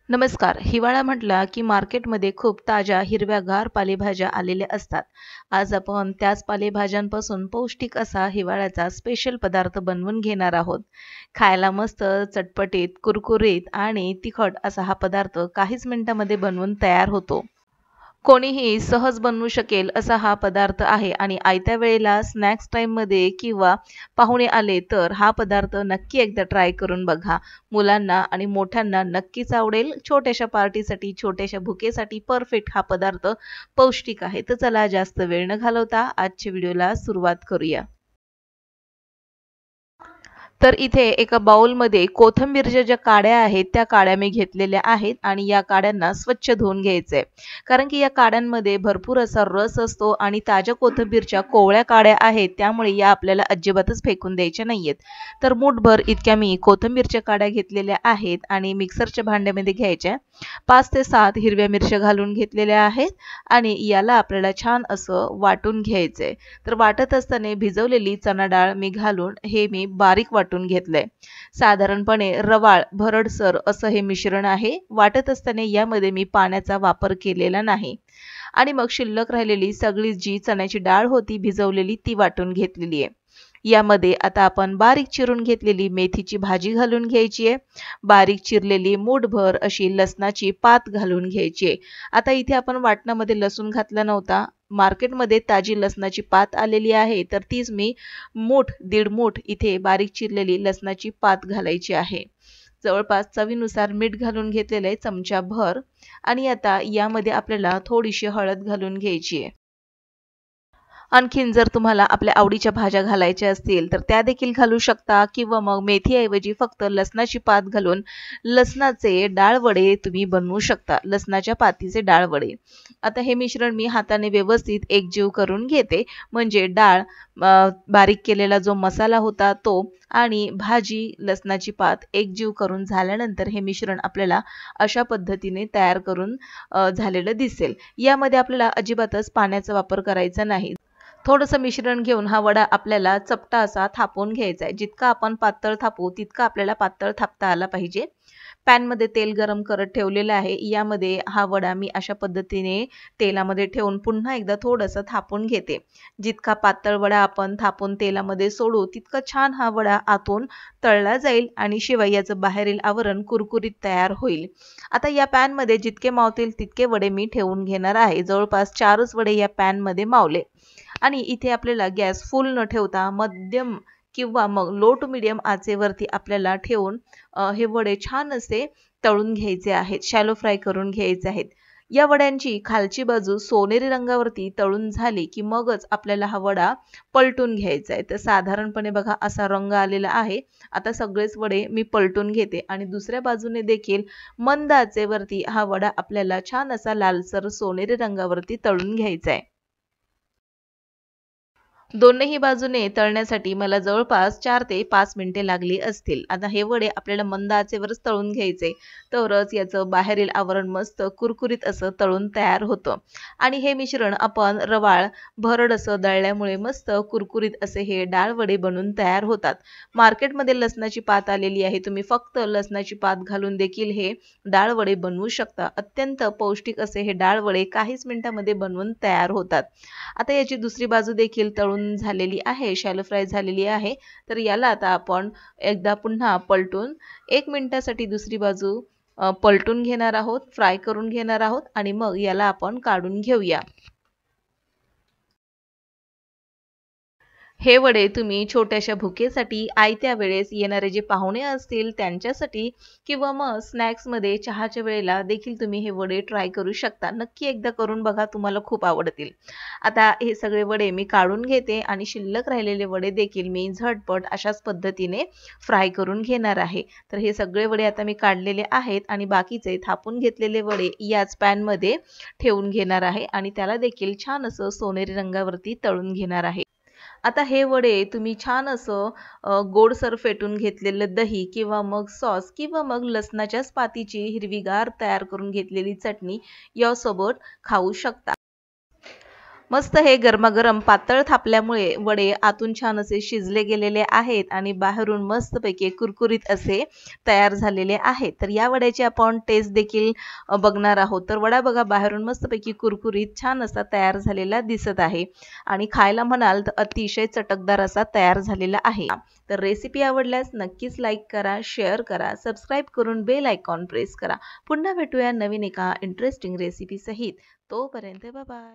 नमस्कार. हिवाळा म्हटला की मार्केटमध्ये खूप ताज्या हिरव्यागार पालेभाज्या आलेल्या असतात. आज आपण त्याच पालेभाज्यांपासून पौष्टिक असा हिवाळ्याचा स्पेशल पदार्थ बनवून घेणार आहोत. खायला मस्त चटपटीत, कुरकुरीत आणि तिखट असा हा पदार्थ काहीच मिनिटांमध्ये बनवून तयार होतो. कोणीही सहज बनवू शकेल असा हा पदार्थ आहे आणि आयत्या वेळेला स्नॅक्स टाईममध्ये किंवा पाहुणे आले तर हा पदार्थ नक्की एकदा ट्राय करून बघा. मुलांना आणि मोठ्यांना नक्कीच आवडेल. छोट्याशा पार्टीसाठी, छोट्याशा भुकेसाठी परफेक्ट हा पदार्थ पौष्टिक आहे. तर चला जास्त वेळ न घालवता आजच्या व्हिडिओला सुरुवात करूया. तर इथे एका बाउलमध्ये कोथिंबीरच्या ज्या काड्या आहेत त्या काड्या मी घेतलेल्या आहेत आणि या काड्यांना स्वच्छ धुवून घ्यायचे. कारण की या काड्यांमध्ये भरपूर असा रस असतो आणि ताज्या कोथिंबीरच्या कोवळ्या काड्या आहेत त्यामुळे या आपल्याला अजिबातच फेकून द्यायच्या नाहीयेत. तर मूठभर इतक्या मी कोथिंबीरच्या काड्या घेतलेल्या आहेत आणि मिक्सरच्या भांड्यामध्ये घ्यायच्या. 5 ते 7 हिरव्या मिरच्या घालून घेतलेल्या आहेत आणि याला आपल्याला छान असं वाटून घ्यायचंय. तर वाटत असताना भिजवलेली चणा डाळ मी घालून हे मी बारीक वाटून घेतलंय. साधारणपणे रवाळ भरडसर असं हे मिश्रण आहे. वाटत असताना यामध्ये मी पाण्याचा वापर केलेला नाही. आणि मग शिल्लक राहिलेली सगळी जी चण्याची डाळ होती भिजवलेली ती वाटून घेतलेली आहे. यामध्ये आता आपण बारीक चिरून घेतलेली मेथीची भाजी घालून घ्यायची आहे. बारीक चिरलेली मूठभर अशी लसणाची पात घालून घ्यायची आहे. आता इथे आपण वाटणामध्ये लसूण घातला नव्हता. मार्केटमध्ये ताजी लसणाची पात आलेली आहे तर तीच मी दीड मूठ इथे बारीक चिरलेली लसणाची पात घालायची आहे. जवळपास चवीनुसार मीठ घालून घेतलेलं आहे चमचाभर आणि आता यामध्ये आपल्याला थोडीशी हळद घालून घ्यायची आहे. आणखीन जर तुम्हाला आपल्या आवडीच्या भाज्या घालायच्या असतील तर त्या देखील घालू शकता किंवा मग मेथीऐवजी फक्त लसणाची पात घालून लसणाचे डाळ वडे तुम्ही बनवू शकता. लसणाच्या पातीचे डाळ वडे. आता हे मिश्रण मी हाताने व्यवस्थित एकजीव करून घेते. म्हणजे डाळ बारीक केलेला जो मसाला होता तो आणि भाजी लसणाची पात एकजीव करून झाल्यानंतर हे मिश्रण आपल्याला अशा पद्धतीने तयार करून झालेलं दिसेल. यामध्ये आपल्याला अजिबातच पाण्याचा वापर करायचा नाही. थोडंसं मिश्रण घेऊन हा वडा आपल्याला चपटा असा थापून घ्यायचा आहे. जितका आपण पातळ थापू तितका आपल्याला पातळ थापता आला पाहिजे. पॅनमध्ये तेल गरम करत ठेवलेलं आहे. यामध्ये हा वडा मी अशा पद्धतीने तेलामध्ये ठेवून पुन्हा एकदा थोडंसं थापून घेते. जितका पातळ वडा आपण थापून तेलामध्ये सोडू तितका छान हा वडा आतून तळला जाईल आणि शिवाय याचं बाहेरील आवरण कुरकुरीत तयार होईल. आता या पॅनमध्ये जितके मावतील तितके वडे मी ठेवून घेणार आहे. जवळपास 4च वडे या पॅनमध्ये मावले. आणि इथे आपल्याला गॅस फुल न ठेवता मध्यम किंवा मग लो टू मीडियम आचेवरती आपल्याला ठेवून हे वडे छान असे तळून घ्यायचे आहेत. शॅलो फ्राय करून घ्यायचे आहेत. या वड्यांची खालची बाजू सोनेरी रंगावरती तळून झाली की मगच आपल्याला हा वडा पलटून घ्यायचा आहे. तर साधारणपणे बघा असा रंग आलेला आहे. आता सगळेच वडे मी पलटून घेते आणि दुसऱ्या बाजूने देखील मंद आचेवरती हा वडा आपल्याला छान असा लालसर सोनेरी रंगावरती तळून घ्यायचा आहे. दोन्ही बाजूने तळण्यासाठी मला जवळपास 4 ते 5 मिनिटे लागली असतील. आता हे वडे आपल्याला मंद आचेवरच तळून घ्यायचे. तरच याचं बाहेरील आवरण मस्त कुरकुरीत असं तळून तयार होतं. आणि हे मिश्रण आपण रवाळ भरड असं दळल्यामुळे मस्त कुरकुरीत असे हे डाळ वडे बनून तयार होतात. मार्केटमध्ये लसणाची पात आलेली आहे. तुम्ही फक्त लसणाची पात घालून देखील हे डाळ वडे बनवू शकता. अत्यंत पौष्टिक असे हे डाळ वडे काहीच मिनिटांमध्ये बनवून तयार होतात. आता याची दुसरी बाजू देखील तळून झालेली आहे, शॅलो फ्राय झालेली आहे. तर याला आता आपण एकदा पुन्हा पलटून 1 मिनिटासाठी दुसरी बाजू पलटून घेणार आहोत, फ्राय करून घेणार आहोत आणि मग याला आपण काढून घेऊया. हे वडे तुम्ही छोट्याशा भुकेसाठी आयत्या वेळेस येणारे जे पाहुणे असतील त्यांच्यासाठी किंवा मग स्नॅक्समध्ये चहाच्या वेळेला देखील तुम्ही हे वडे ट्राय करू शकता. नक्की एकदा करून बघा, तुम्हाला खूप आवडतील. आता हे सगळे वडे मी काढून घेते आणि शिल्लक राहिलेले वडे देखील मी झटपट अशाच पद्धतीने फ्राय करून घेणार आहे. तर हे सगळे वडे आता मी काढलेले आहेत आणि बाकीचे थापून घेतलेले वडे याच पॅनमध्ये ठेवून घेणार आहे आणि त्याला देखील छान असं सोनेरी रंगावरती तळून घेणार आहे. आता हे वडे तुम्ही छान असं गोडसर फेटून घेतलेलं दही किंवा मग सॉस किंवा मग लसणाच्याच पातीची हिरवीगार तयार करून घेतलेली चटणी यासोबत खाऊ शकता. मस्त हे गरमागरम पातळ थापल्यामुळे वडे आतून छान असे शिजले गेलेले आहेत आणि बाहेरून मस्तपैकी कुरकुरीत असे तयार झालेले आहेत. तर या वड्याची आपण टेस्ट देखील बघणार आहोत. तर वडा बघा बाहेरून मस्तपैकी कुरकुरीत छान असा तयार झालेला दिसत आहे आणि खायला म्हणाल तर अतिशय चटकदार असा तयार झालेला आहे. तर रेसिपी आवडल्यास नक्कीच लाईक करा, शेअर करा, सबस्क्राईब करून बेल आयकॉन प्रेस करा. पुन्हा भेटूया नवीन एका इंटरेस्टिंग रेसिपी सहित. तोपर्यंत बाय बाय.